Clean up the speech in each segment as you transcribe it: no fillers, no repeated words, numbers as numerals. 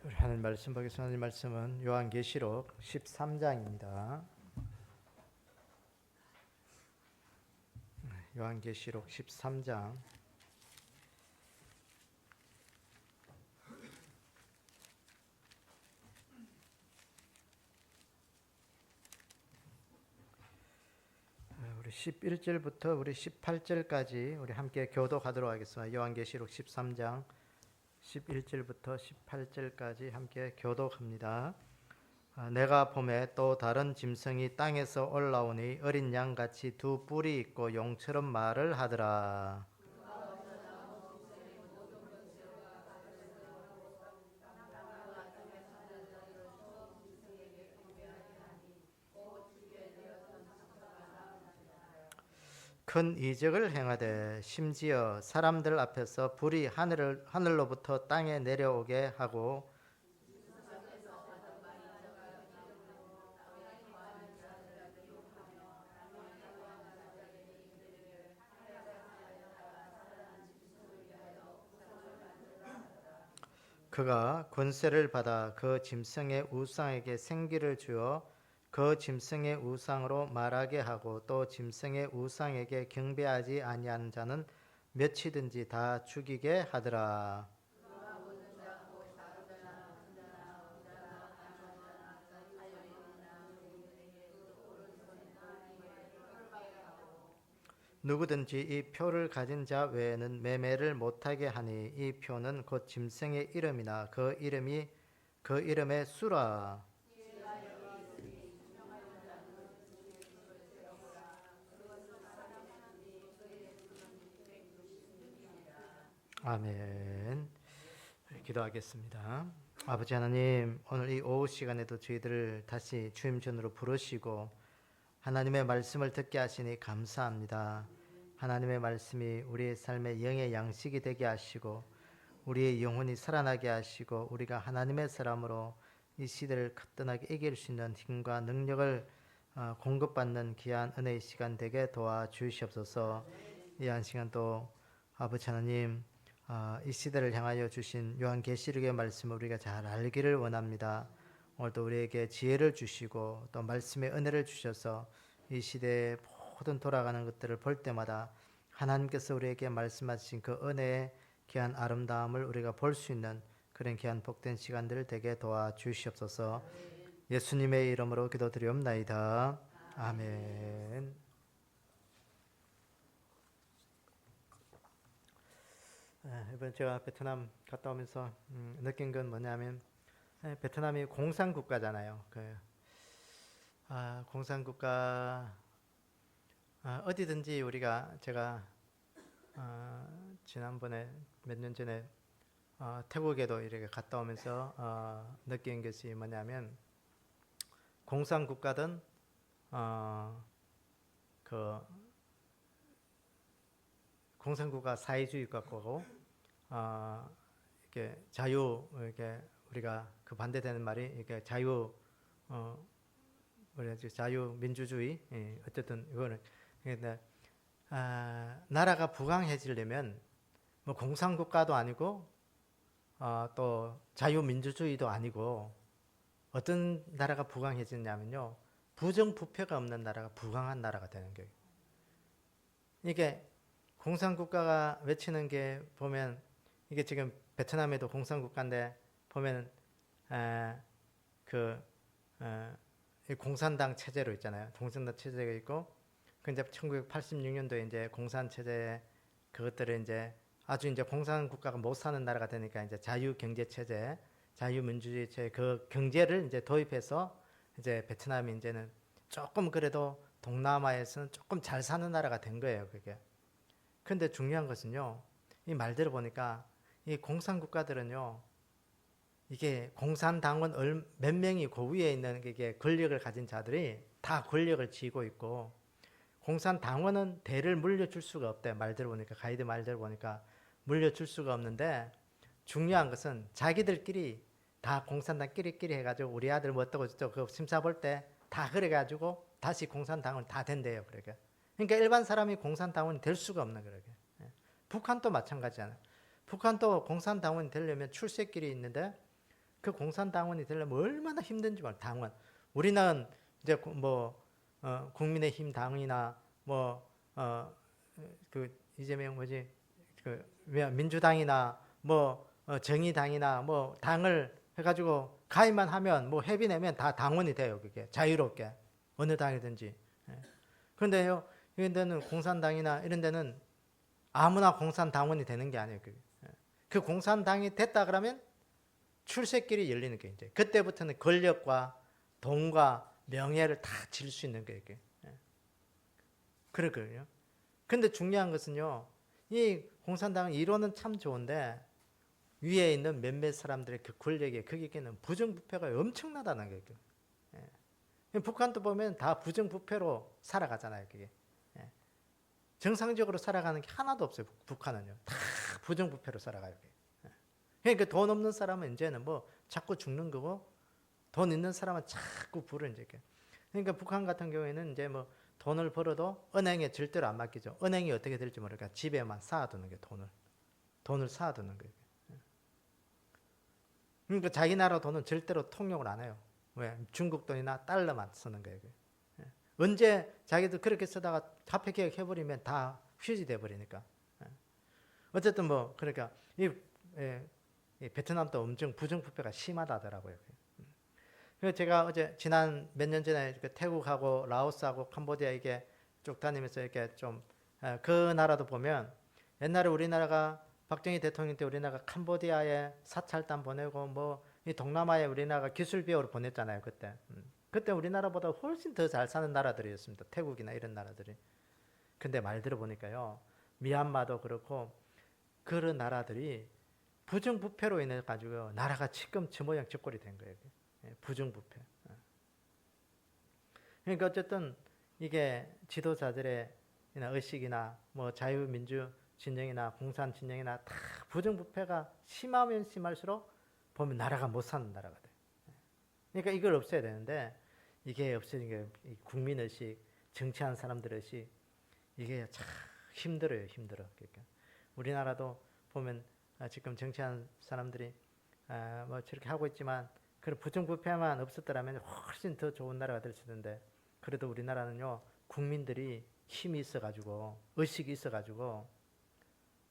우리 하나님 말씀 보겠습니다. 하나님 말씀은 요한계시록 13장입니다. 요한계시록 13장 우리 11절부터 우리 18절까지 우리 함께 교독하도록 하겠습니다. 요한계시록 13장 11절부터 18절까지 함께 교독합니다. 내가 보매 또 다른 짐승이 땅에서 올라오니 어린 양같이 두 뿔이 있고 용처럼 말을 하더라. 큰 이적을 행하되 심지어 사람들 앞에서 불이 하늘로부터 땅에 내려오게 하고 그가 권세를 받아 그 짐승의 우상에게 생기를 주어 그 짐승의 우상으로 말하게 하고 또 짐승의 우상에게 경배하지 아니하는 자는 몇이든지 다 죽이게 하더라. 누구든지 이 표를 가진 자 외에는 매매를 못하게 하니 이 표는 곧 짐승의 이름이나 그 이름의 수라. 아멘. 기도하겠습니다. 아버지 하나님, 오늘 이 오후 시간에도 저희들을 다시 주님 전으로 부르시고 하나님의 말씀을 듣게 하시니 감사합니다. 하나님의 말씀이 우리의 삶의 영의 양식이 되게 하시고 우리의 영혼이 살아나게 하시고 우리가 하나님의 사람으로 이 시대를 거뜬하게 이길 수 있는 힘과 능력을 공급받는 귀한 은혜의 시간 되게 도와주시옵소서. 이 한 시간 또 아버지 하나님, 이 시대를 향하여 주신 요한계시록의 말씀을 우리가 잘 알기를 원합니다. 오늘도 우리에게 지혜를 주시고 또 말씀의 은혜를 주셔서 이 시대의 모든 돌아가는 것들을 볼 때마다 하나님께서 우리에게 말씀하신 그 은혜의 귀한 아름다움을 우리가 볼 수 있는 그런 귀한 복된 시간들을 되게 도와주시옵소서. 예수님의 이름으로 기도드리옵나이다. 아멘. 이번 제가 베트남 갔다 오면서 느낀 건 뭐냐면 베트남이 공산국가잖아요. 공산국가 어디든지 제가 지난번에 몇 년 전에 태국에도 이렇게 갔다 오면서 느낀 것이 뭐냐면 공산국가든 공산국가 사회주의 국가고 이렇게 이렇게 우리가 그 반대되는 말이 이렇게 자유민주주의, 어쨌든 이거는 나라가 부강해지려면 뭐 공산국가도 아니고 또 자유민주주의도 아니고 어떤 나라가 부강해지냐면요, 부정부패가 없는 나라가 부강한 나라가 되는 거예요. 이게 공산국가가 외치는 게 보면 이게 지금 베트남에도 공산국가인데 보면 공산당 체제로 있잖아요. 공산당 체제가 있고 근데 1986년도에 이제 공산 체제 그것들을 이제 아주 이제 공산국가가 못 사는 나라가 되니까 이제 자유경제 체제, 자유민주주의 체제 그 경제를 이제 도입해서 이제 베트남이 이제는 조금 그래도 동남아에서는 조금 잘 사는 나라가 된 거예요, 그게. 근데 중요한 것은요, 이 말대로 보니까 이 공산국가들은요, 이게 공산당원 몇 명이 그 위에 있는 이게 권력을 가진 자들이 다 권력을 쥐고 있고, 공산당원은 대를 물려줄 수가 없대. 말대로 보니까, 가이드 말대로 보니까 물려줄 수가 없는데, 중요한 것은 자기들끼리 다 공산당끼리 해가지고 우리 아들 뭐 어떠고 저쩌고 그 심사 볼 때 다 그래가지고 다시 공산당원 다 된대요. 그러니까 일반 사람이 공산당원이 될 수가 없는 거예요. 북한도 마찬가지잖아요. 북한도 공산당원이 되려면 출세길이 있는데 그 공산당원이 되려면 얼마나 힘든지 말. 당원. 우리는 이제 국민의힘 당이나 그 이재명 뭐지 그 민주당이나 정의당이나 당을 해가지고 가입만 하면 회비 내면 다 당원이 돼요. 그게 자유롭게 어느 당이든지. 그런데요, 이런 데는 공산당이나 이런 데는 아무나 공산당원이 되는 게 아니에요. 그 공산당이 됐다 그러면 출세길이 열리는 게 이제 그때부터는 권력과 돈과 명예를 다 질 수 있는 거예요. 그러거든요. 근데 중요한 것은요, 이 공산당은 이론은 참 좋은데 위에 있는 몇몇 사람들의 그 권력에 거기에는 부정부패가 엄청나다는 거예요. 북한도 보면 다 부정부패로 살아가잖아요. 그게 정상적으로 살아가는 게 하나도 없어요. 북한은요, 다 부정부패로 살아가요. 그러니까 돈 없는 사람은 이제는 자꾸 죽는 거고, 돈 있는 사람은 자꾸 부를 이제. 그러니까 북한 같은 경우에는 이제 돈을 벌어도 은행에 절대로 안 맡기죠. 은행이 어떻게 될지 모르니까 집에만 쌓아두는 게 돈을 쌓아두는 거예요. 그러니까 자기 나라 돈은 절대로 통용을 안 해요. 왜? 중국 돈이나 달러만 쓰는 거예요. 언제 자기도 그렇게 쓰다가 화폐 개혁 해버리면 다 휴지돼 버리니까. 어쨌든 그러니까 이 베트남도 엄청 부정부패가 심하다더라고요. 그래서 제가 어제 지난 몇 년 전에 태국하고 라오스하고 캄보디아 이게 쭉 다니면서 이렇게 좀 그 나라도 보면 옛날에 우리나라가 박정희 대통령 때 우리나라가 캄보디아에 사찰단 보내고 이 동남아에 우리나라가 기술 비용으로 보냈잖아요. 그때 우리나라보다 훨씬 더 잘 사는 나라들이었습니다. 태국이나 이런 나라들이. 근데 말 들어보니까요, 미얀마도 그렇고 그런 나라들이 부정부패로 인해 가지고 나라가 지금 저 모양 저 꼴이 된 거예요. 부정부패. 그러니까 어쨌든 이게 지도자들의 의식이나 자유민주 진영이나 공산 진영이나 다 부정부패가 심하면 심할수록 보면 나라가 못 사는 나라가 돼. 그러니까 이걸 없애야 되는데 이게 없어진 게 국민의식, 정치하는 사람들 의식, 이게 참 힘들어요. 그러니까 우리나라도 보면 지금 정치하는 사람들이 저렇게 하고 있지만 그런 부정부패만 없었더라면 훨씬 더 좋은 나라가 될 수 있는데, 그래도 우리나라는요, 국민들이 힘이 있어가지고 의식이 있어가지고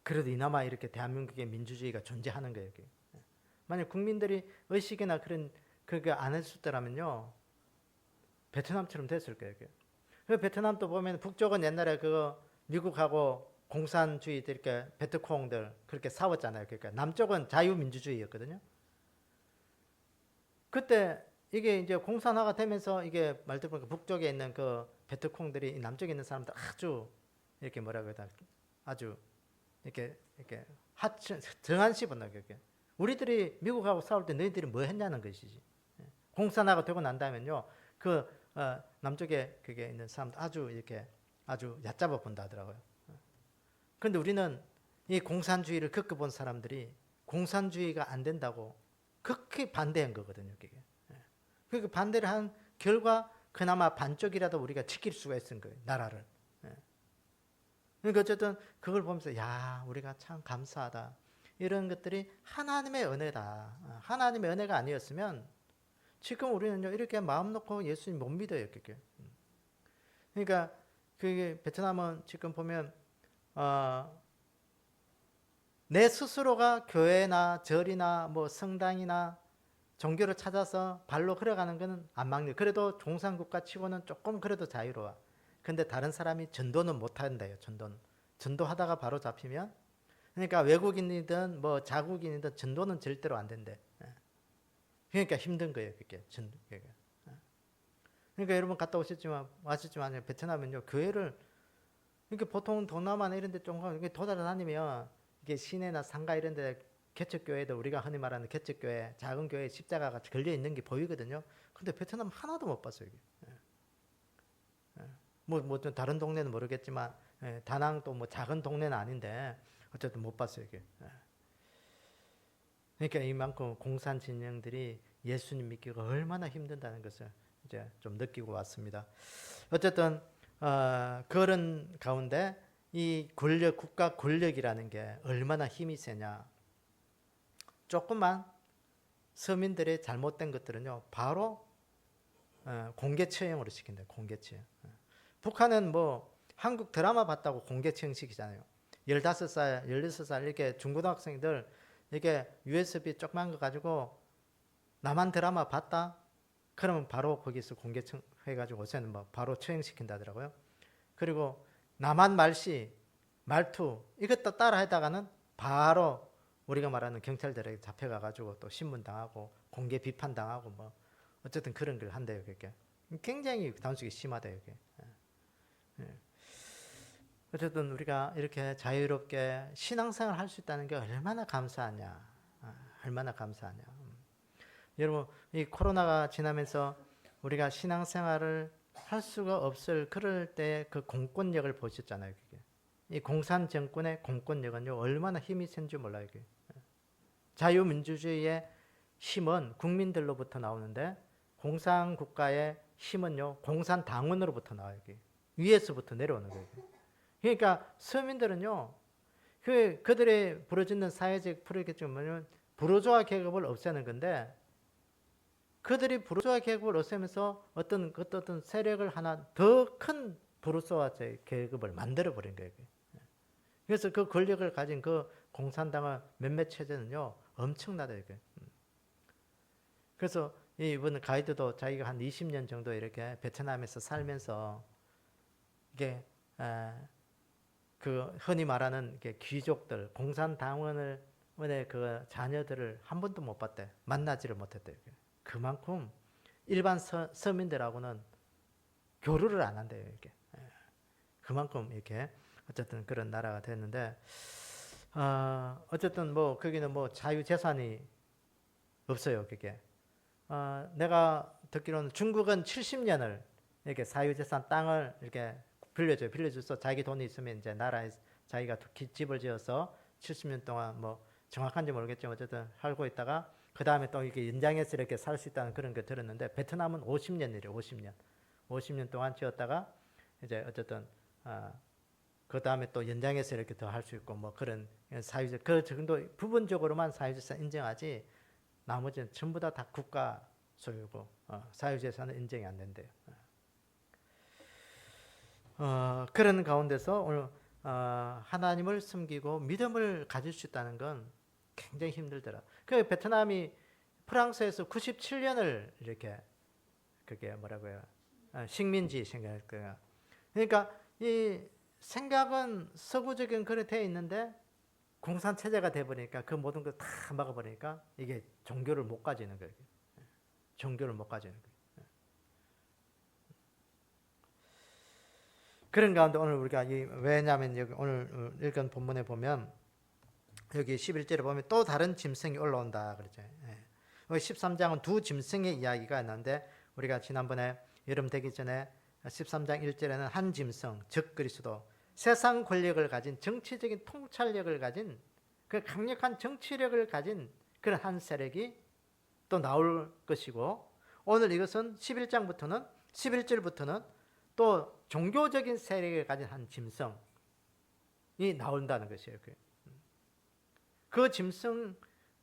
그래도 이나마 이렇게 대한민국의 민주주의가 존재하는 거예요. 만약 국민들이 의식이나 그게 안 했었더라면요, 베트남처럼 됐을 거예요. 그 베트남도 보면 북쪽은 옛날에 미국하고 공산주의들 이렇게 베트콩들 그렇게 싸웠잖아요. 그러니까 남쪽은 자유민주주의였거든요. 그때 이게 이제 공산화가 되면서 이게 말 들어보니까 북쪽에 있는 그 베트콩들이 남쪽에 있는 사람들 아주 이렇게 뭐라고 해야 되나, 아주 이렇게 정한 씹었나. 우리들이 미국하고 싸울 때 너희들이 뭐 했냐는 것이지. 공산화가 되고 난 다음에는요, 남쪽에 그게 있는 사람들 아주 얕잡아 본다 하더라고요. 그런데 우리는 이 공산주의를 겪어본 사람들이 공산주의가 안 된다고 극히 반대한 거거든요. 그게 반대를 한 결과 그나마 반쪽이라도 우리가 지킬 수가 있은 거예요. 나라를. 그러니까 어쨌든 그걸 보면서 야, 우리가 참 감사하다. 이런 것들이 하나님의 은혜다. 하나님의 은혜가 아니었으면 지금 우리는요, 이렇게 마음 놓고 예수님 못 믿어요. 그러니까 그게 베트남은 지금 보면 내 스스로가 교회나 절이나 성당이나 종교를 찾아서 발로 걸어가는 것은 안 막는. 그래도 종산국가 치고는 조금 그래도 자유로워. 근데 다른 사람이 전도는 못 한대요. 전도하다가 바로 잡히면, 그러니까 외국인이든 자국인이든 전도는 절대로 안 된대. 그러니까 힘든 거예요. 그러니까 여러분 갔다 왔었지만 베트남은요, 교회를, 그러니까 보통 동남아나 이런 데 좀 돌아다니면 이게 시내나 상가 이런 데 개척교회도 우리가 흔히 말하는 개척교회, 작은 교회에 십자가가 걸려 있는 게 보이거든요. 근데 베트남 하나도 못 봤어요. 다른 동네는 모르겠지만, 다낭도 작은 동네는 아닌데 어쨌든 못 봤어요. 그러니까 이만큼 공산 진영들이 예수님 믿기가 얼마나 힘든다는 것을 이제 좀 느끼고 왔습니다. 어쨌든 그런 가운데 이 국가 권력이라는 게 얼마나 힘이 세냐. 조금만 서민들의 잘못된 것들은요 바로 공개 처형으로 시킨다. 공개 처형. 북한은 뭐 한국 드라마 봤다고 공개 처형 시키잖아요. 15살, 16살 이렇게 중고등학생들 이게 USB 조그만 거 가지고 남한 드라마 봤다? 그러면 바로 거기서 공개 처형해가지고 요새는 뭐 바로 처형시킨다더라고요. 그리고 남한 말씨, 말투 이것도 따라 하다가는 바로 우리가 말하는 경찰들에게 잡혀가가지고 또 신문당하고 공개 비판당하고 뭐 어쨌든 그런 걸 한대요. 그게 굉장히 단속이 심하대요. 이게. 어쨌든 우리가 이렇게 자유롭게 신앙생활 할 수 있다는 게 얼마나 감사하냐. 얼마나 감사하냐. 여러분 이 코로나가 지나면서 우리가 신앙생활을 할 수가 없을 그럴 때 그 공권력을 보셨잖아요. 그게. 이 공산 정권의 공권력은요 얼마나 힘이 센 줄 몰라요. 이게. 자유민주주의의 힘은 국민들로부터 나오는데 공산국가의 힘은요 공산당원으로부터 나와요. 이게. 위에서부터 내려오는 거예요. 그러니까 서민들은요 그들이 부르짖는 사회적 프로젝트는 부르주아 계급을 없애는 건데 그들이 부르주아 계급을 없애면서 어떤 세력을 하나 더 큰 부르주아 계급을 만들어 버린 거예요. 그래서 그 권력을 가진 그 공산당의 몇몇 체제는요 엄청나다 이게. 그래서 이번 가이드도 자기가 한 20년 정도 이렇게 베트남에서 살면서 이게 그 흔히 말하는 귀족들 공산당원의 그 자녀들을 한 번도 못 봤대. 만나지를 못했대. 그만큼 일반 서민들하고는 교류를 안 한대요. 이게. 그만큼 이렇게 어쨌든 그런 나라가 됐는데 어쨌든 뭐 거기는 뭐 자유재산이 없어요. 그게. 내가 듣기로는 중국은 70년을 이렇게 사유재산 땅을 이렇게 빌려줘서 자기 돈이 있으면 이제 나라에 자기가 집을 지어서 70년 동안 뭐 정확한지 모르겠지만 어쨌든 살고 있다가 그 다음에 또 이렇게 연장해서 이렇게 살 수 있다는 그런 게 들었는데 베트남은 50년이래요. 50년 동안 지었다가 이제 어쨌든 그 다음에 또 연장해서 이렇게 더 할 수 있고 뭐 그런 사유재 그 정도 부분적으로만 사유재산 인정하지 나머지는 전부 다 국가 소유고 사유재산은 인정이 안 된대요. 그런 가운데서 오늘 하나님을 섬기고 믿음을 가질 수 있다는 건 굉장히 힘들더라. 그 베트남이 프랑스에서 97년을 이렇게 그게 뭐라고요? 식민지 생각했거든요. 그러니까 이 생각은 서구적인 그렇게 돼 있는데 공산 체제가 돼 버리니까 그 모든 걸 다 막아 버리니까 이게 종교를 못 가지는 거예요. 종교를 못 가지는 거예요. 그런 가운데 오늘 우리가 왜냐하면 여기 오늘 읽은 본문에 보면 여기 11절에 보면 또 다른 짐승이 올라온다 그러죠. 13장은 두 짐승의 이야기가 있는데 우리가 지난번에 여름 되기 전에 13장 1절에는 한 짐승 즉 그리스도 세상 권력을 가진 정치적인 통찰력을 가진 그 강력한 정치력을 가진 그런 한 세력이 또 나올 것이고 오늘 이것은 11절부터는 또 종교적인 세력을 가진 한 짐승이 나온다는 것이에요. 그 짐승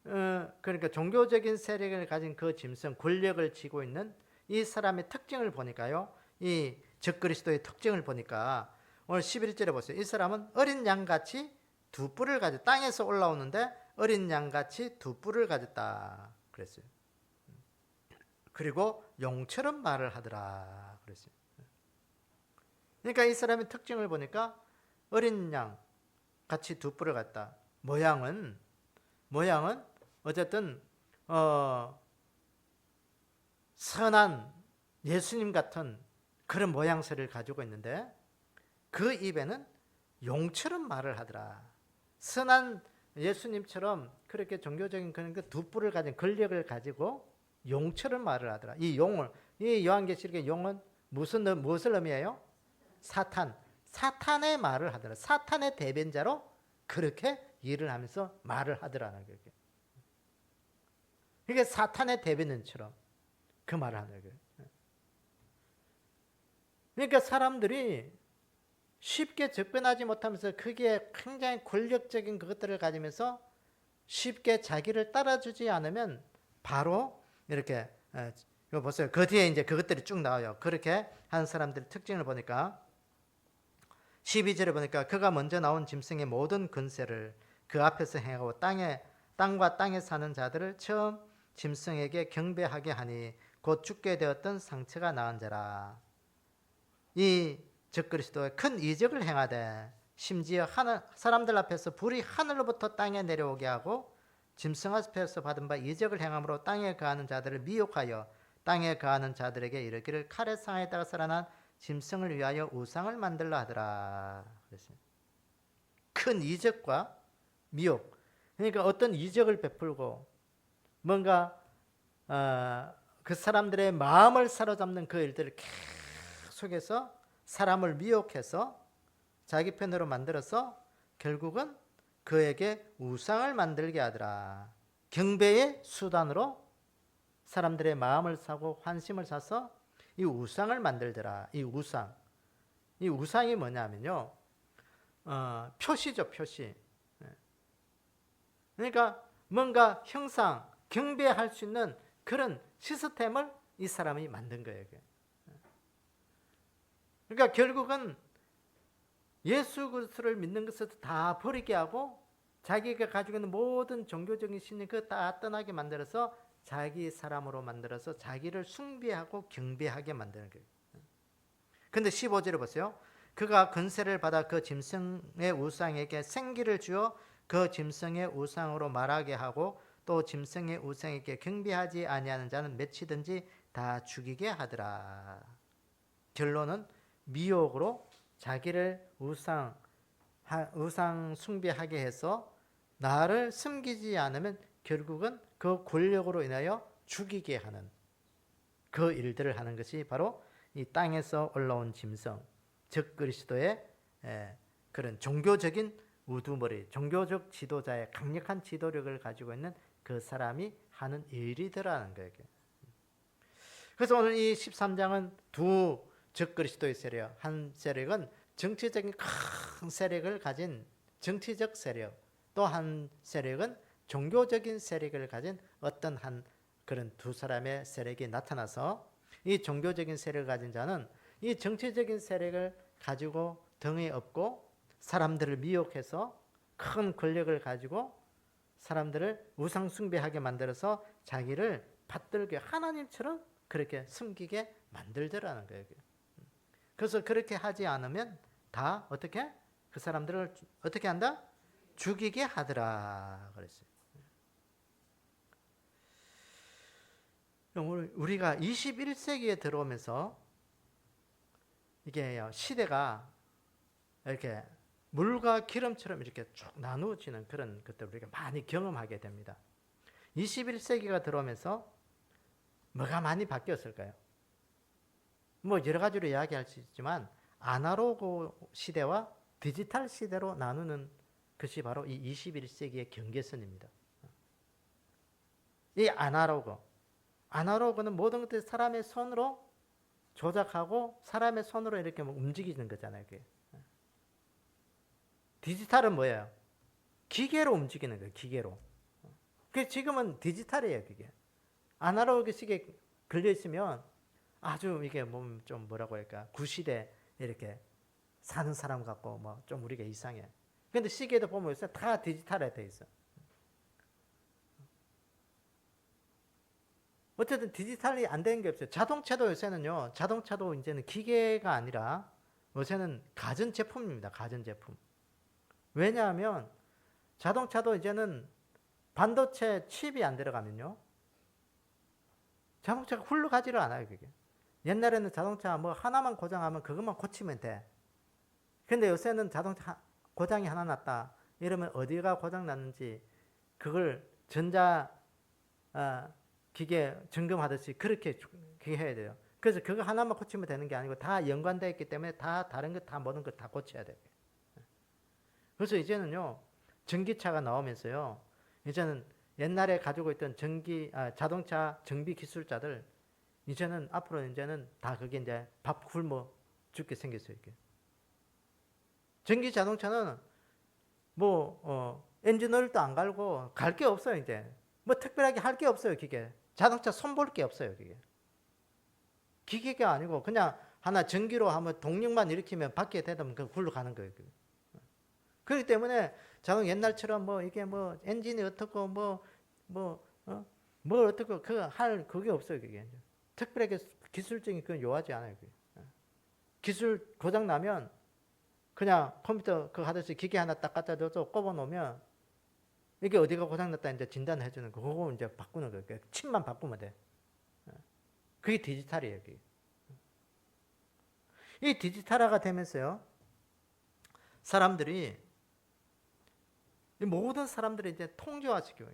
그러니까 종교적인 세력을 가진 그 짐승 권력을 쥐고 있는 이 사람의 특징을 보니까요. 이 적그리스도의 특징을 보니까 오늘 11절에 보세요. 이 사람은 어린 양같이 두 뿔을 가졌다. 땅에서 올라오는데 어린 양같이 두 뿔을 가졌다 그랬어요. 그리고 용처럼 말을 하더라 그랬어요. 그러니까 이 사람의 특징을 보니까 어린 양 같이 두 뿔을 갖다. 모양은 어쨌든 선한 예수님 같은 그런 모양새를 가지고 있는데 그 입에는 용처럼 말을 하더라. 선한 예수님처럼 그렇게 종교적인 그런 두 뿔을 가진 권력을 가지고 용처럼 말을 하더라. 이 요한계시록의 용은 무엇을 의미해요? 사탄의 말을 하더라. 사탄의 대변자로 그렇게 일을 하면서 말을 하더라는 거예요. 이게 사탄의 대변인처럼 그 말을 하는 거예요. 그러니까 사람들이 쉽게 접근하지 못하면서 그게 굉장히 권력적인 그것들을 가지면서 쉽게 자기를 따라주지 않으면 바로 이렇게 이거 보세요. 그 뒤에 이제 그것들이 쭉 나와요. 그렇게 하는 사람들의 특징을 보니까 12절에 보니까 그가 먼저 나온 짐승의 모든 근세를 그 앞에서 행하고 땅과 땅에 사는 자들을 처음 짐승에게 경배하게 하니 곧 죽게 되었던 상처가 나은 자라. 이 적그리스도의 큰 이적을 행하되 심지어 사람들 앞에서 불이 하늘로부터 땅에 내려오게 하고 짐승 앞에서 받은 바 이적을 행함으로 땅에 거하는 자들을 미혹하여 땅에 거하는 자들에게 이르기를 칼의 상에다가 살아난 짐승을 위하여 우상을 만들라 하더라. 그랬어요. 큰 이적과 미혹. 그러니까 어떤 이적을 베풀고 뭔가 그 사람들의 마음을 사로잡는 그 일들을 계속해서 사람을 미혹해서 자기 편으로 만들어서 결국은 그에게 우상을 만들게 하더라. 경배의 수단으로 사람들의 마음을 사고 환심을 사서 이 우상을 만들더라. 이 우상이 뭐냐면요, 표시죠, 표시. 그러니까 뭔가 형상, 경배할 수 있는 그런 시스템을 이 사람이 만든 거예요. 그러니까 결국은 예수 그리스도를 믿는 것을 다 버리게 하고 자기가 가지고 있는 모든 종교적인 신념 그거 다 떠나게 만들어서 자기 사람으로 만들어서 자기를 숭배하고 경배하게 만드는 거예요. 근데 15절에 보세요. 그가 권세를 받아 그 짐승의 우상에게 생기를 주어 그 짐승의 우상으로 말하게 하고 또 짐승의 우상에게 경배하지 아니하는 자는 맺히든지 다 죽이게 하더라. 결론은 미혹으로 자기를 우상 숭배하게 해서 나를 숨기지 않으면 결국은 그 권력으로 인하여 죽이게 하는 그 일들을 하는 것이 바로 이 땅에서 올라온 짐승, 즉 그리스도의 그런 종교적인 우두머리, 종교적 지도자의 강력한 지도력을 가지고 있는 그 사람이 하는 일이더라는 거예요. 그래서 오늘 이 13장은 두 적그리스도의 세력, 한 세력은 정치적인 큰 세력을 가진 정치적 세력, 또 한 세력은 종교적인 세력을 가진 어떤 한 그런 두 사람의 세력이 나타나서 이 종교적인 세력을 가진 자는 이 정치적인 세력을 가지고 등에 업고 사람들을 미혹해서 큰 권력을 가지고 사람들을 우상 숭배하게 만들어서 자기를 받들게 하나님처럼 그렇게 숨기게 만들더라는 거예요. 그래서 그렇게 하지 않으면 다 어떻게 그 사람들을 어떻게 한다? 죽이게 하더라 그랬어요. 우리가 21세기에 들어오면서 이게 시대가 이렇게 물과 기름처럼 이렇게 쭉 나누어지는 그런 것들을 우리가 많이 경험하게 됩니다. 21세기가 들어오면서 뭐가 많이 바뀌었을까요? 뭐 여러 가지로 이야기할 수 있지만 아날로그 시대와 디지털 시대로 나누는 것이 바로 이 21세기의 경계선입니다. 이 아날로그는 모든 것들이 사람의 손으로 조작하고 사람의 손으로 이렇게 움직이는 거잖아요. 그게. 디지털은 뭐예요? 기계로 움직이는 거예요. 기계로. 그 지금은 디지털이에요. 그게. 아날로그식에 걸려 있으면 아주 이게 좀 뭐라고 할까 구시대 이렇게 사는 사람 같고 뭐 좀 우리가 이상해. 근데 시계도 보면 요새 다 디지털에 돼 있어. 어쨌든 디지털이 안 되는 게 없어요. 자동차도 요새는요. 자동차도 이제는 기계가 아니라 요새는 가전 제품입니다. 가전 제품. 왜냐하면 자동차도 이제는 반도체 칩이 안 들어가면요. 자동차가 훌륭하지를 않아요. 그게. 옛날에는 자동차 뭐 하나만 고장하면 그것만 고치면 돼. 근데 요새는 자동차 고장이 하나 났다. 이러면 어디가 고장 났는지 그걸 전자 기계 점검하듯이 그렇게 해야 돼요. 그래서 그거 하나만 고치면 되는 게 아니고 다 연관되어 있기 때문에 다 다른 것 다 모든 것 다 고쳐야 돼요. 그래서 이제는요. 전기차가 나오면서요. 이제는 옛날에 가지고 있던 자동차 정비 기술자들 이제는 앞으로 이제는 다 그게 이제 밥 굶어 죽게 생겼어요. 이렇게. 전기 자동차는 뭐 엔진오일도 안 갈고 갈 게 없어요. 이제 뭐 특별하게 할 게 없어요. 기계. 자동차 손볼 게 없어요. 기계가 아니고 그냥 하나 전기로 하면 동력만 일으키면 바퀴에 대면 그 굴러 가는 거예요. 그렇기 때문에 자동 옛날처럼 뭐 이게 뭐 엔진이 어떻고 뭘 어떻고 그게 없어요. 그게 특별하게 기술적인 그건 요하지 않아요. 기술 고장 나면 그냥 컴퓨터 그 하듯이 기계 하나 딱 갖다 줘서 꼽아 놓으면 이게 어디가 고장 났다 이제 진단해 주는 거 그거 이제 바꾸는 거예요. 칩만 바꾸면 돼. 그게 디지털이에요. 그게. 이 디지털화가 되면서요. 사람들이 모든 사람들이 이제 통제화시키고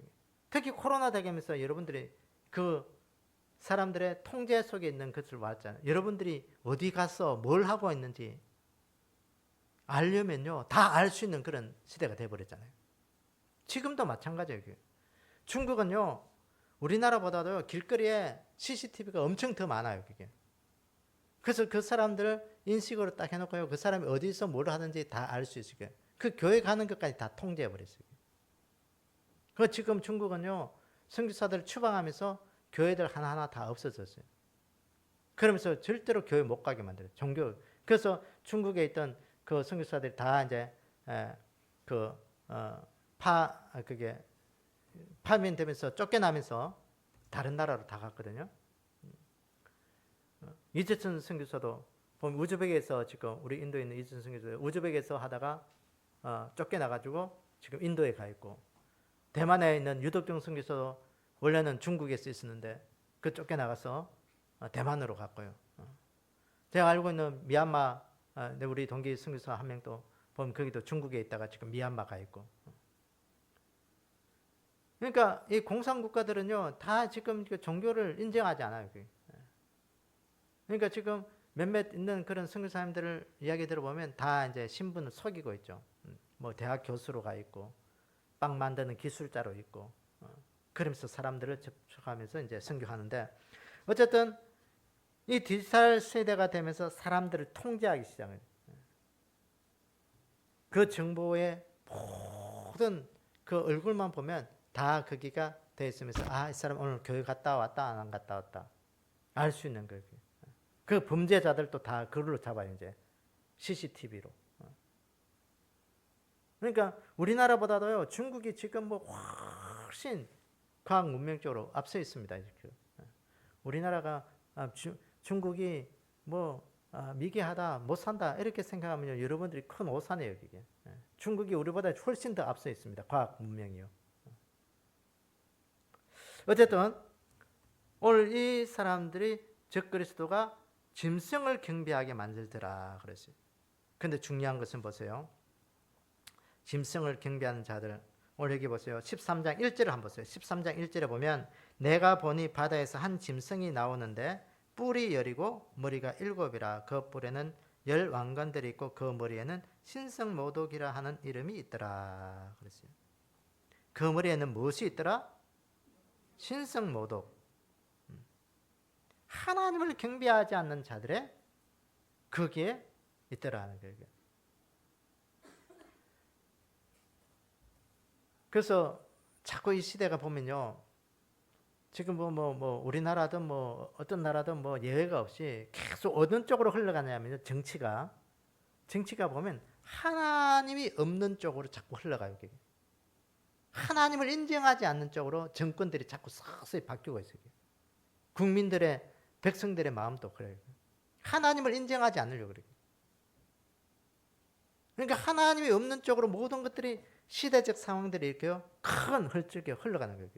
특히 코로나 되면서 여러분들이 그 사람들의 통제 속에 있는 것을 봤잖아요. 여러분들이 어디 가서 뭘 하고 있는지 알려면요. 다 알 수 있는 그런 시대가 돼버렸잖아요. 지금도 마찬가지예요. 중국은요. 우리나라보다도 길거리에 CCTV가 엄청 더 많아요. 그게. 그래서 그 사람들을 인식으로 딱 해놓고요. 그 사람이 어디서 뭘 하는지 다 알 수 있어요. 그 교회 가는 것까지 다 통제해버렸어요. 그 지금 중국은요. 선교사들을 추방하면서 교회들 하나하나 다 없어졌어요. 그러면서 절대로 교회 못 가게 만들어요. 종교. 그래서 중국에 있던 그 선교사들이 다 이제 그게 파면되면서 쫓겨나면서 다른 나라로 다 갔거든요. 이재천 선교사도 보면 우즈벡에서 지금 우리 인도에 있는 이재천 선교사 우즈벡에서 하다가 쫓겨나가지고 지금 인도에 가 있고 대만에 있는 유덕종 선교사도 원래는 중국에서 있었는데 그 쫓겨나가서 대만으로 갔고요. 제가 알고 있는 미얀마 우리 동기 선교사 한 명도 보면 거기도 중국에 있다가 지금 미얀마 가 있고. 그러니까 이 공산국가들은요 다 지금 종교를 인정하지 않아요. 그러니까 지금 몇몇 있는 그런 선교사님들을 이야기 들어보면 다 이제 신분을 속이고 있죠. 뭐 대학 교수로 가 있고 빵 만드는 기술자로 있고 그러면서 사람들을 접촉하면서 이제 선교하는데 어쨌든 이 디지털 세대가 되면서 사람들을 통제하기 시작해요. 그 정보의 모든 그 얼굴만 보면 다 거기가 돼 있으면서 이 사람 오늘 교회 갔다 왔다 안 갔다 왔다 알 수 있는 거예요. 그 범죄자들도 다 그걸로 잡아요. 이제 CCTV로. 그러니까 우리나라보다도요 중국이 지금 뭐 훨씬 과학 문명적으로 앞서 있습니다. 우리나라가 중국이 뭐 미개하다 못 산다 이렇게 생각하면 여러분들이 큰 오산이에요. 이게. 중국이 우리보다 훨씬 더 앞서 있습니다. 과학 문명이요. 어쨌든 오늘 이 사람들이 적그리스도가 짐승을 경배하게 만들더라 그랬어요. 근데 중요한 것은 보세요. 짐승을 경배하는 자들 오늘 여기 보세요. 13장 1절을 한번 보세요. 13장 1절에 보면 내가 보니 바다에서 한 짐승이 나오는데 뿔이 10이고 머리가 7이라 그 뿔에는 10 왕관들이 있고 그 머리에는 신성모독이라 하는 이름이 있더라 그랬어요. 그 머리에는 무엇이 있더라? 신성모독. 하나님을 경배하지 않는 자들의 거기에 있더라는 거예요. 그래서 자꾸 이 시대가 보면요. 지금 뭐 우리나라든 뭐 어떤 나라든 뭐 예외가 없이 계속 어느 쪽으로 흘러가냐면요. 정치가 보면 하나님이 없는 쪽으로 자꾸 흘러가요. 하나님을 인정하지 않는 쪽으로 정권들이 자꾸 서서히 바뀌고 있어요. 국민들의 백성들의 마음도 그래요. 하나님을 인정하지 않으려고 그래요. 그러니까 하나님이 없는 쪽으로 모든 것들이 시대적 상황들이 이렇게 큰 헐적에 흘러가는 거예요.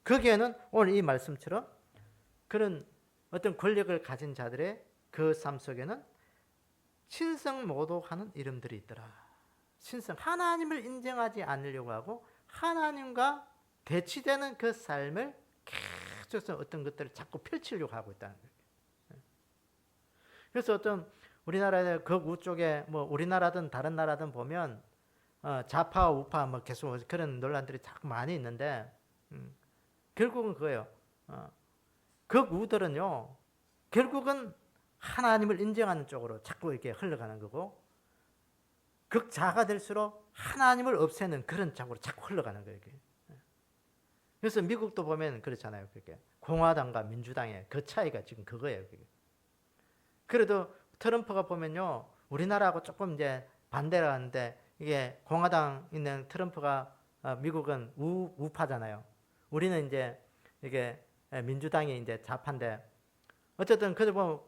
거기에는 오늘 이 말씀처럼 그런 어떤 권력을 가진 자들의 그 삶 속에는 신성모독하는 이름들이 있더라. 하나님을 인정하지 않으려고 하고 하나님과 대치되는 그 삶을 계속 어떤 것들을 자꾸 펼치려고 하고 있다는 거예요. 그래서 어떤 우리나라의 극우 쪽에 뭐 우리나라든 다른 나라든 보면 좌파와 우파 뭐 계속 그런 논란들이 자꾸 많이 있는데 결국은 그거예요. 극우들은요 결국은 하나님을 인정하는 쪽으로 자꾸 이렇게 흘러가는 거고 극자가 될수록 하나님을 없애는 그런 쪽으로 자꾸 흘러가는 거예요. 그래서 미국도 보면 그렇잖아요. 그게 공화당과 민주당의 그 차이가 지금 그거예요. 그게. 그래도 트럼프가 보면요, 우리나라하고 조금 이제 반대를 하는데 이게 공화당 있는 트럼프가 미국은 우파잖아요. 우리는 이제 이게 민주당이 이제 좌파인데 어쨌든 그들 보면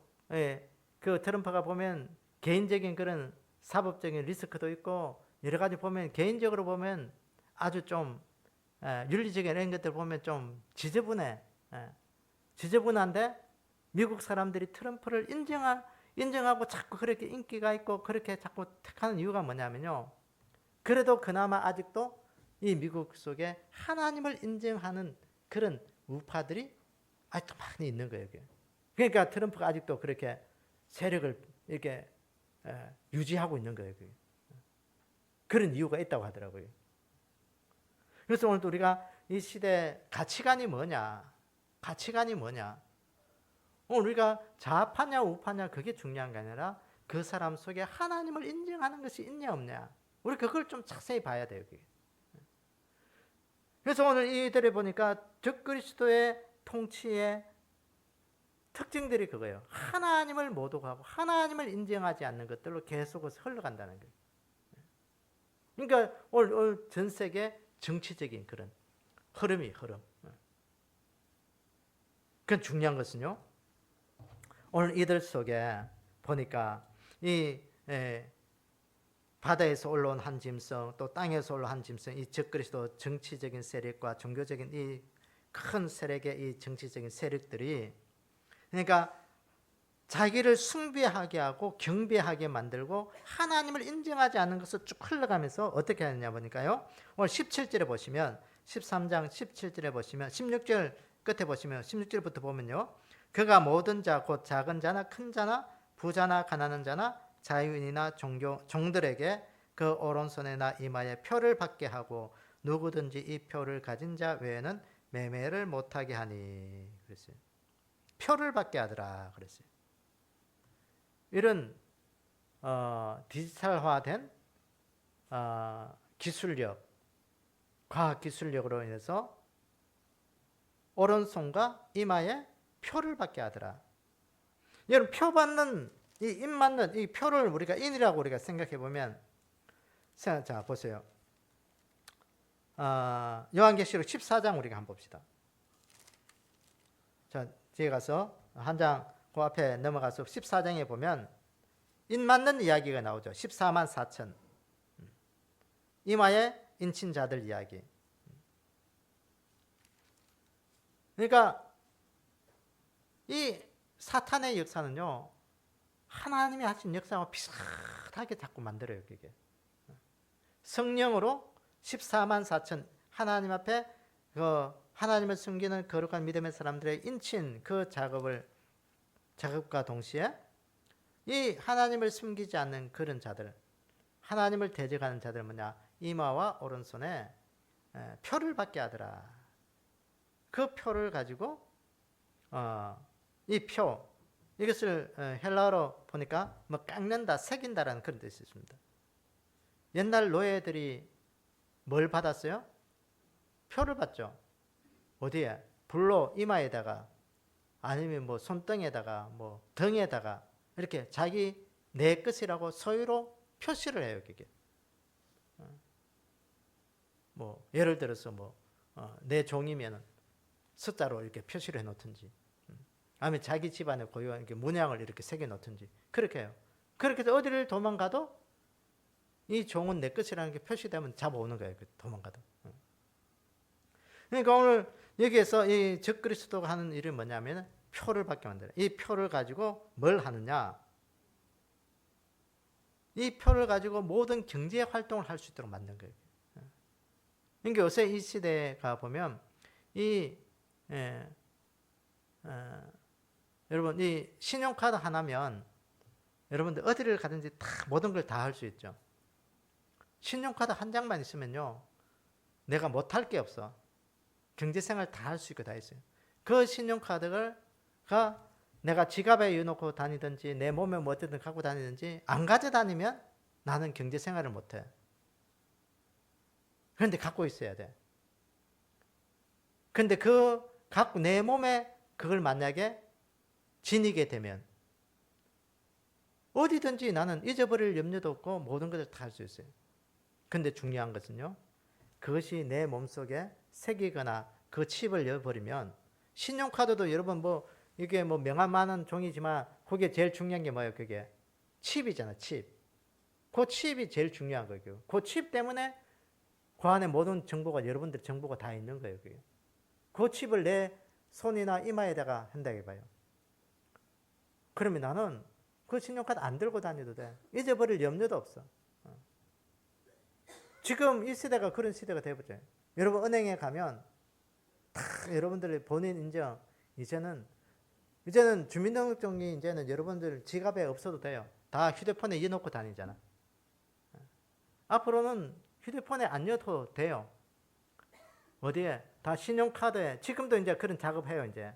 그 트럼프가 보면 개인적인 그런 사법적인 리스크도 있고 여러 가지 보면 개인적으로 보면 아주 좀 윤리적인 이런 것들 보면 좀 지저분해. 지저분한데 미국 사람들이 트럼프를 인정하고 자꾸 그렇게 인기가 있고 그렇게 자꾸 택하는 이유가 뭐냐면요. 그래도 그나마 아직도 이 미국 속에 하나님을 인정하는 그런 우파들이 아직도 많이 있는 거예요. 그러니까 트럼프가 아직도 그렇게 세력을 이렇게 유지하고 있는 거예요. 그런 이유가 있다고 하더라고요. 그래서 오늘도 우리가 이 시대 가치관이 뭐냐? 가치관이 뭐냐? 오늘 우리가 좌파냐 우파냐 그게 중요한 게 아니라 그 사람 속에 하나님을 인정하는 것이 있냐 없냐. 우리 그걸 좀 자세히 봐야 돼요. 그래서 오늘 이들을 보니까 적그리스도의 통치의 특징들이 그거예요. 하나님을 모독하고 하나님을 인정하지 않는 것들로 계속 흘러간다는 거예요. 그러니까 오늘 전 세계 정치적인 그런 흐름. 그건 중요한 것은요. 오늘 이들 속에 보니까 이 바다에서 올라온 한 짐승, 또 땅에서 올라온 한 짐승, 이 적그리스도 정치적인 세력과 종교적인 이 큰 세력의 이 정치적인 세력들이 그러니까 자기를 숭배하게 하고 경배하게 만들고 하나님을 인정하지 않는 것을 쭉 흘러가면서 어떻게 하느냐 보니까요. 오늘 17절에 보시면 13장 17절에 보시면 16절 끝에 보시면 16절부터 보면요. 그가 모든 자 곧 작은 자나 큰 자나 부자나 가난한 자나 자유인이나 종들에게 그 오른손에나 이마에 표를 받게 하고 누구든지 이 표를 가진 자 외에는 매매를 못하게 하니 그랬어요. 표를 받게 하더라 그랬어요. 이런 디지털화된 기술력, 과학 기술력으로 인해서 오른손과 이마에 표를 받게 하더라. 여러분 표 받는 이 인 맞는 이 표를 우리가 인이라고 우리가 생각해 보면 자 보세요. 요한계시록 14장 우리가 한번 봅시다. 자 뒤에 가서 한 장 그 앞에 넘어가서 14장에 보면 인 맞는 이야기가 나오죠. 14만 4천 이마에 인친 자들 이야기. 그러니까 이 사탄의 역사는요. 하나님이 하신 역사와 비슷하게 자꾸 만들어요. 그게. 성령으로 14만 4천 하나님 앞에 그 하나님을 숨기는 거룩한 믿음의 사람들의 인친 그 작업과 동시에 이 하나님을 숨기지 않는 그런 자들, 하나님을 대적하는 자들 뭐냐? 이마와 오른손에 표를 받게 하더라. 그 표를 가지고 이 표 이것을 헬라어로 보니까 뭐 깎는다, 새긴다라는 그런 뜻이 있습니다. 옛날 노예들이 뭘 받았어요? 표를 받죠. 어디에? 불로 이마에다가 아니면 뭐 손등에다가 뭐 등에다가 이렇게 자기 내 것이라고 소유로 표시를 해요. 그게. 뭐 예를 들어서 뭐 내 종이면은 숫자로 이렇게 표시를 해놓든지, 아니면 자기 집안에 고유한 문양을 이렇게 새겨 놓든지 그렇게 해요. 그렇게 해서 어디를 도망가도 이 종은 내 것이라는 게 표시되면 잡아오는 거예요. 도망가도. 그러니까 오늘 여기에서 이 적그리스도가 하는 일이 뭐냐면 표를 받게 만들어요. 이 표를 가지고 뭘 하느냐? 이 표를 가지고 모든 경제 활동을 할 수 있도록 만든 거예요. 그러니까 요새 이 시대에 가 보면 여러분 이 신용카드 하나면 여러분들 어디를 가든지 다 모든 걸 다 할 수 있죠. 신용카드 한 장만 있으면요 내가 못할 게 없어. 경제생활 다 할 수 있고 다 있어요. 그 신용카드가 내가 지갑에 넣어놓고 다니든지 내 몸에 뭐 어쨌든 갖고 다니든지 안 가져다니면 나는 경제생활을 못해. 그런데 갖고 있어야 돼. 근데 갖고 내 몸에 그걸 만약에 지니게 되면 어디든지 나는 잊어버릴 염려도 없고 모든 것을 다 할 수 있어요. 근데 중요한 것은요, 그것이 내 몸속에 새기거나 그 칩을 열어버리면, 신용카드도 여러분 이게 명함 많은 종이지만 그게 제일 중요한 게 뭐예요? 그게 칩이잖아, 칩. 그 칩이 제일 중요한 거예요. 그 칩 때문에 그 안에 모든 정보가, 여러분들 정보가 다 있는 거예요. 그게. 그 칩을 내 손이나 이마에다가 한다 해봐요. 그러면 나는 그 신용카드 안 들고 다녀도 돼. 잊어버릴 염려도 없어. 지금 이 시대가 그런 시대가 되어버려요. 여러분 은행에 가면 다 여러분들의 본인 인정, 이제는 주민등록증이 이제는 여러분들 지갑에 없어도 돼요. 다 휴대폰에 넣어놓고 다니잖아. 앞으로는 휴대폰에 안 넣어도 돼요. 어디에? 다 신용카드에, 지금도 이제 그런 작업해요. 이제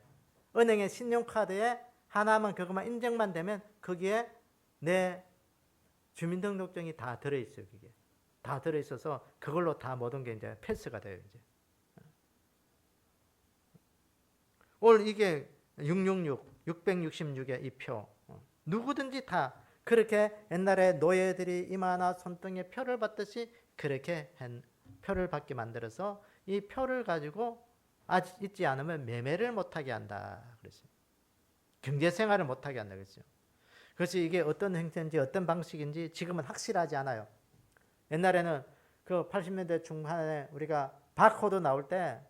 은행의 신용카드에 하나만 그것만 인증만 되면 거기에 내 주민등록증이 다 들어있어요. 그게 다 들어있어서 그걸로 다 모든 게 이제 패스가 돼요. 이제 오늘 이게 666의 이 표, 누구든지 다 그렇게 옛날에 노예들이 이마나 손등에 표를 받듯이 그렇게 표를 받게 만들어서 이 표를 가지고 아직 있지 않으면 매매를 못하게 한다 그랬어요. 경제생활을 못하게 한다 그랬어요. 그래서 이게 어떤 형태인지 어떤 방식인지 지금은 확실하지 않아요. 옛날에는 그 80년대 중반에 우리가 바코드 나올 때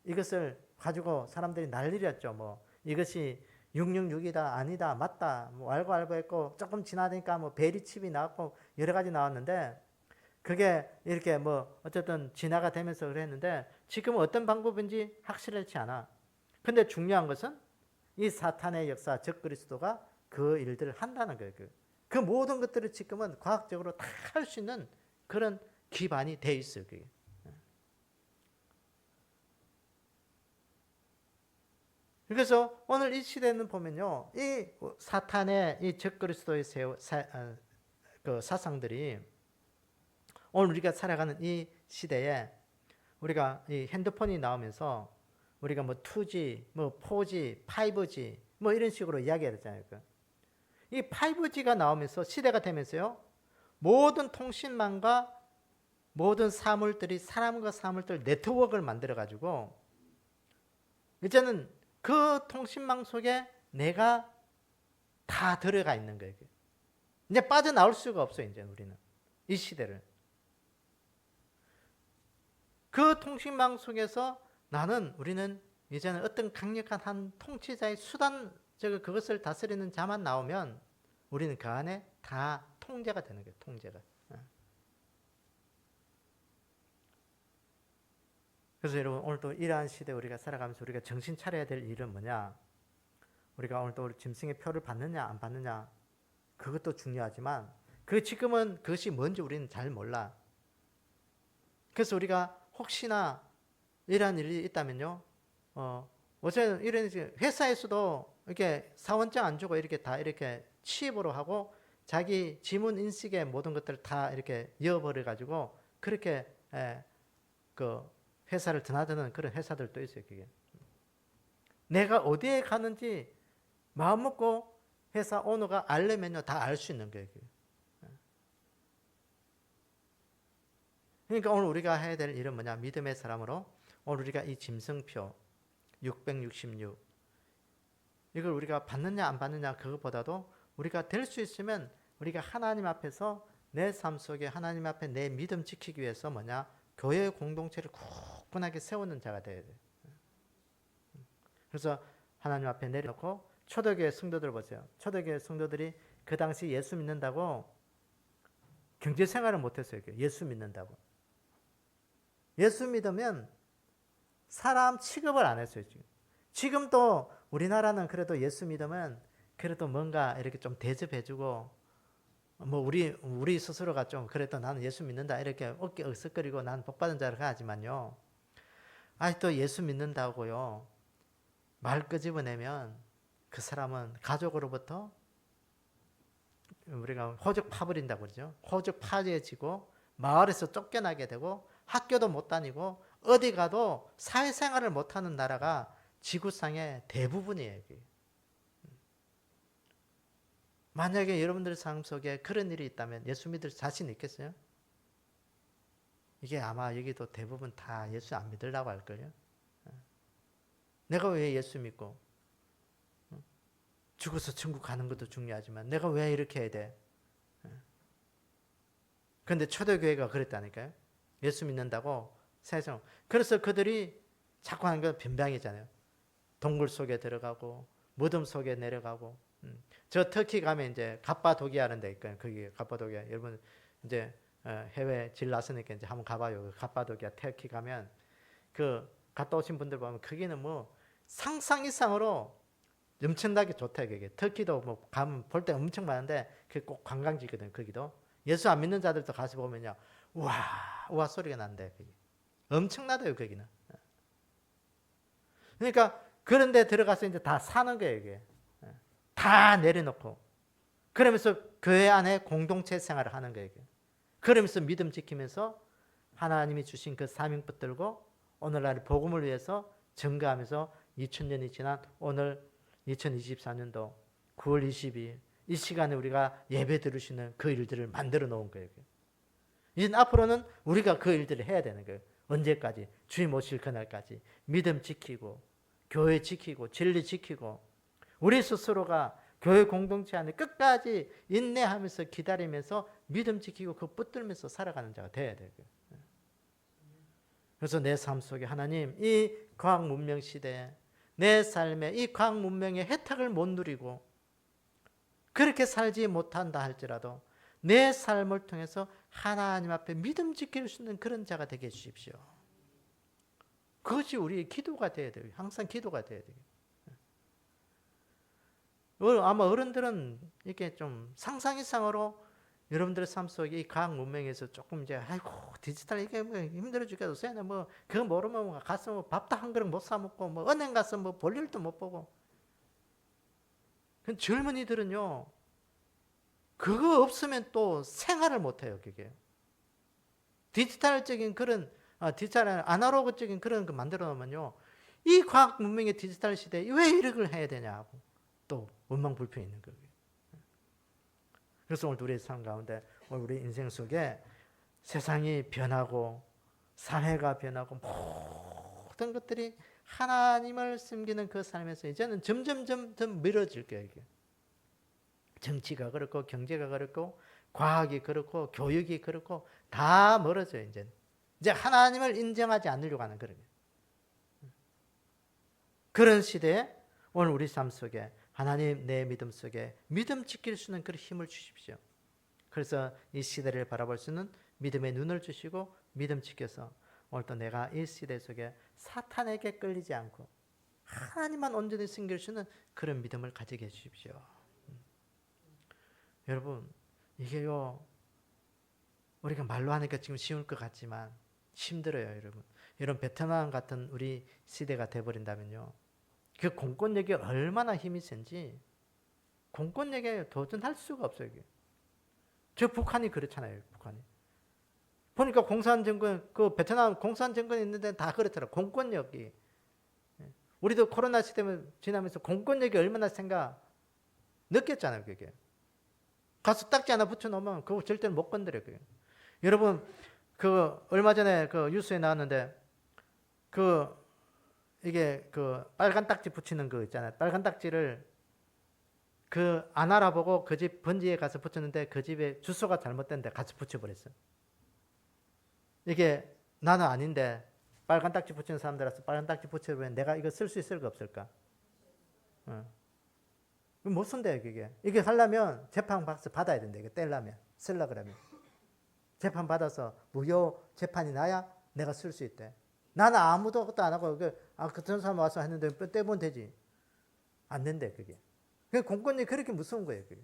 이것을 가지고 사람들이 난리였죠. 이것이 666이다, 아니다, 맞다, 알고 했고, 조금 지나니까 베리칩이 나왔고 여러 가지 나왔는데, 그게 이렇게 어쨌든 진화가 되면서 그랬는데, 지금은 어떤 방법인지 확실하지 않아. 근데 중요한 것은 이 사탄의 역사, 적그리스도가 그 일들을 한다는 거예요. 그 모든 것들을 지금은 과학적으로 다 할 수 있는 그런 기반이 돼 있어요. 그게. 그래서 오늘 이 시대는 보면요, 이 사탄의 이 적그리스도의 그 사상들이 오늘 우리가 살아가는 이 시대에 우리가 이 핸드폰이 나오면서 우리가 2G, 4G, 5G 이런 식으로 이야기하잖아요. 이 5G가 나오면서 시대가 되면서요, 모든 통신망과 모든 사물들이 사람과 사물들 네트워크를 만들어 가지고 이제는 그 통신망 속에 내가 다 들어가 있는 거예요. 이제 빠져나올 수가 없어요. 이제 우리는 이 시대를. 그 통신망 속에서 우리는 이제는 어떤 강력한 한 통치자의 수단, 그것을 다스리는 자만 나오면 우리는 그 안에 다 통제가 되는 거예요. 통제가. 그래서 여러분, 오늘 또 이러한 시대에 우리가 살아가면서 우리가 정신 차려야 될 일은 뭐냐? 우리가 오늘 또 짐승의 표를 받느냐 안 받느냐, 그것도 중요하지만 지금은 그것이 뭔지 우리는 잘 몰라. 그래서 우리가 혹시나 이러한 일이 있다면요, 어제는 이런 회사에서도 이렇게 사원증 안 주고 이렇게 다 이렇게 취입으로 하고 자기 지문 인식의 모든 것들을 다 이렇게 이어버려 가지고 그렇게 그 회사를 드나드는 그런 회사들도 있어요. 그게 내가 어디에 가는지 마음 먹고 회사 오너가 알려면요 다 알 수 있는 거예요. 그러니까 오늘 우리가 해야 될 일은 뭐냐? 믿음의 사람으로 오늘 우리가 이 짐승표 666 이걸 우리가 받느냐 안 받느냐 그것보다도 우리가 될 수 있으면 우리가 하나님 앞에서 내 삶 속에 하나님 앞에 내 믿음 지키기 위해서 뭐냐? 교회 공동체를 굳건하게 세우는 자가 돼야 돼요. 그래서 하나님 앞에 내려놓고 초대교회 성도들 보세요. 초대교회 성도들이 그 당시 예수 믿는다고 경제생활을 못했어요. 예수 믿는다고. 예수 믿으면 사람 취급을 안 했어요. 지금도 우리나라는 그래도 예수 믿으면 그래도 뭔가 이렇게 좀 대접해주고 우리 스스로가 좀 그래도 나는 예수 믿는다 이렇게 어깨 으쓱거리고 난 복받은 자를 하지만요, 아직도 예수 믿는다고요 말 끄집어내면 그 사람은 가족으로부터 우리가 호적 파버린다고 그러죠. 호적 파지해지고 마을에서 쫓겨나게 되고 학교도 못 다니고 어디 가도 사회생활을 못하는 나라가 지구상의 대부분이에요. 만약에 여러분들 삶 속에 그런 일이 있다면 예수 믿을 자신 있겠어요? 이게 아마 여기도 대부분 다 예수 안 믿으려고 할걸요. 내가 왜 예수 믿고 죽어서 천국 가는 것도 중요하지만 내가 왜 이렇게 해야 돼? 그런데 초대교회가 그랬다니까요. 예수 믿는다고 세상. 그래서 그들이 자꾸 하는 건 변방이잖아요. 동굴 속에 들어가고 무덤 속에 내려가고. 저 터키 가면 이제 갑바도기아라는 데 있거든요. 거기 갑바도기아. 여러분 이제 해외 질 났으니까 이제 한번 가봐요. 갑바도기아 터키 가면 그 갔다 오신 분들 보면 거기는 뭐 상상 이상으로 엄청나게 좋다. 그게 터키도 뭐 가면 볼 때 엄청 많은데 그게 꼭 관광지거든. 거기도 예수 안 믿는 자들도 가서 보면요, 우와 소리가 난대. 거기 엄청나대요. 거기는. 그러니까 그런데 들어가서 이제 다 사는 거예요. 이게 다 내려놓고 그러면서 교회 안에 공동체 생활을 하는 거예요. 이게. 그러면서 믿음 지키면서 하나님이 주신 그 사명 붙들고 오늘날 복음을 위해서 증거하면서 2000년이 지난 오늘 2024년도 9월 22일 이 시간에 우리가 예배 드리시는 그 일들을 만들어 놓은 거예요. 이제 앞으로는 우리가 그 일들을 해야 되는 거예요. 언제까지? 주님 오실 그날까지 믿음 지키고 교회 지키고 진리 지키고 우리 스스로가 교회 공동체 안에 끝까지 인내하면서 기다리면서 믿음 지키고 그 붙들면서 살아가는 자가 돼야 돼요. 그래서 내 삶 속에 하나님 이 과학 문명 시대에 내 삶에 이 과학 문명의 혜택을 못 누리고 그렇게 살지 못한다 할지라도 내 삶을 통해서 하나님 앞에 믿음 지킬 수 있는 그런 자가 되게 해주십시오. 그것이 우리의 기도가 돼야 돼요. 항상 기도가 돼야 돼요. 아마 어른들은 이렇게 좀 상상 이상으로 여러분들의 삶 속에 이 과학 문명에서 조금 이제 아이고 디지털 이게 뭐 힘들어 죽겠어. 뭐 그거 모르면 뭐 가서 뭐 밥도 한 그릇 못 사 먹고 뭐 은행 가서 뭐 볼 일도 못 보고. 그 젊은이들은요 그거 없으면 또 생활을 못 해요. 그게 디지털적인 그런 디지털 아날로그적인 그런 거 만들어 놓으면요 이 과학 문명의 디지털 시대에 왜 이걸 해야 되냐고 또 원망불평이 있는 거예요. 그래서 오늘 우리의 삶 가운데 오늘 우리 인생 속에 세상이 변하고 사회가 변하고 모든 것들이 하나님을 섬기는 그 삶에서 이제는 점점 멀어질 거예요. 이게. 정치가 그렇고 경제가 그렇고 과학이 그렇고 교육이 그렇고 다 멀어져요. 이제 하나님을 인정하지 않으려고 하는 그런 시대에 오늘 우리 삶 속에 하나님 내 믿음 속에 믿음 지킬 수 있는 그런 힘을 주십시오. 그래서 이 시대를 바라볼 수 있는 믿음의 눈을 주시고 믿음 지켜서 오늘도 내가 이 시대 속에 사탄에게 끌리지 않고 하나님만 온전히 섬길 수 있는 그런 믿음을 가지게 해주십시오. 여러분 이게요 우리가 말로 하니까 지금 쉬울 것 같지만 힘들어요. 여러분 베트남 같은 우리 시대가 돼버린다면요 그 공권력이 얼마나 힘이 센지 공권력에 도전할 수가 없어요. 저 북한이 그렇잖아요. 북한이 보니까 공산 정권 그 베트남 공산 정권이 있는데 다 그렇더라. 공권력이 우리도 코로나 시대 지나면서 공권력이 얼마나 센가 느꼈잖아요. 그게 가서 딱지 하나 붙여놓으면 그거 절대 못 건드려. 그게. 여러분 그 얼마 전에 그 뉴스에 나왔는데 이게 그 빨간 딱지 붙이는 거 있잖아요. 빨간 딱지를 그 안 알아보고 그 집 번지에 가서 붙였는데 그 집에 주소가 잘못된데 같이 붙여버렸어요. 이게 나는 아닌데 빨간 딱지 붙이는 사람들한테 빨간 딱지 붙여보면 내가 이거 쓸 수 있을까 없을까? 못 쓴대요. 이게 하려면 재판 받아야 된다. 이거 떼려면 쓰려 그러면 재판 받아서 무효 재판이 나야 내가 쓸 수 있대. 나는 아무도 것도 안 하고 그런 사람 와서 했는데 떼보면 되지. 안 된대 그게. 공권력이 그렇게 무서운 거예요. 그게.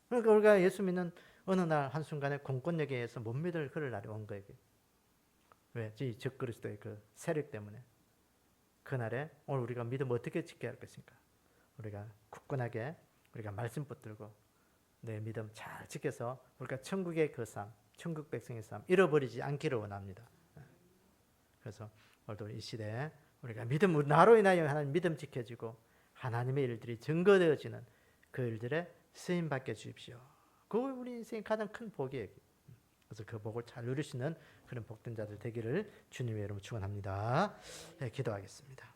그러니까 우리가 예수 믿는 어느 날 한순간에 공권력에 의해서 못 믿을 그럴 날이 온 거예요. 왜? 이 적그리스도의 그 세력 때문에. 그날에 오늘 우리가 믿음 어떻게 지켜야 할 것인가? 우리가 굳건하게 우리가 말씀 붙들고 내 믿음 잘 지켜서 우리가 천국의 그 삶, 천국 백성의 삶 잃어버리지 않기를 원합니다. 그래서 오늘도 이 시대 우리가 믿음, 나로 인하여 하나님 믿음 지켜지고 하나님의 일들이 증거되어지는 그 일들에 쓰임 받게 주십시오. 그 우리 인생의 가장 큰 복이에요. 그래서 그 복을 잘 누릴 수 있는 그런 복된 자들 되기를 주님의 이름으로 축원합니다. 네, 기도하겠습니다.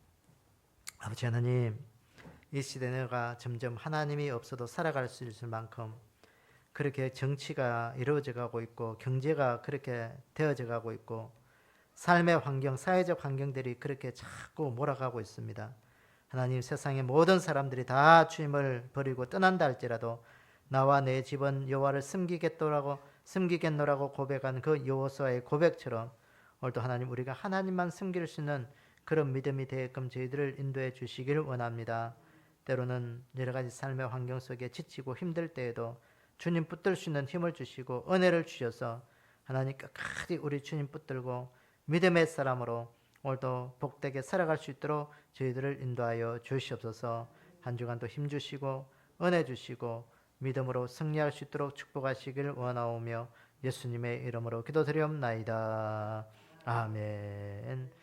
아버지 하나님, 이 시대가 점점 하나님이 없어도 살아갈 수 있을 만큼 그렇게 정치가 이루어져 가고 있고 경제가 그렇게 되어져 가고 있고 삶의 환경, 사회적 환경들이 그렇게 자꾸 몰아가고 있습니다. 하나님, 세상의 모든 사람들이 다 주님을 버리고 떠난다 할지라도 나와 내 집은 여호와를 섬기겠노라고 고백한 그 여호수아의 고백처럼 오늘도 하나님, 우리가 하나님만 섬길 수 있는 그런 믿음이 되게끔 저희들을 인도해 주시기를 원합니다. 때로는 여러 가지 삶의 환경 속에 지치고 힘들 때에도 주님 붙들 수 있는 힘을 주시고 은혜를 주셔서 하나님 끝까지 우리 주님 붙들고 믿음의 사람으로 오늘도 복되게 살아갈 수 있도록 저희들을 인도하여 주시옵소서. 한 주간도 힘 주시고 은혜 주시고 믿음으로 승리할 수 있도록 축복하시길 원하오며 예수님의 이름으로 기도드리옵나이다. 아멘.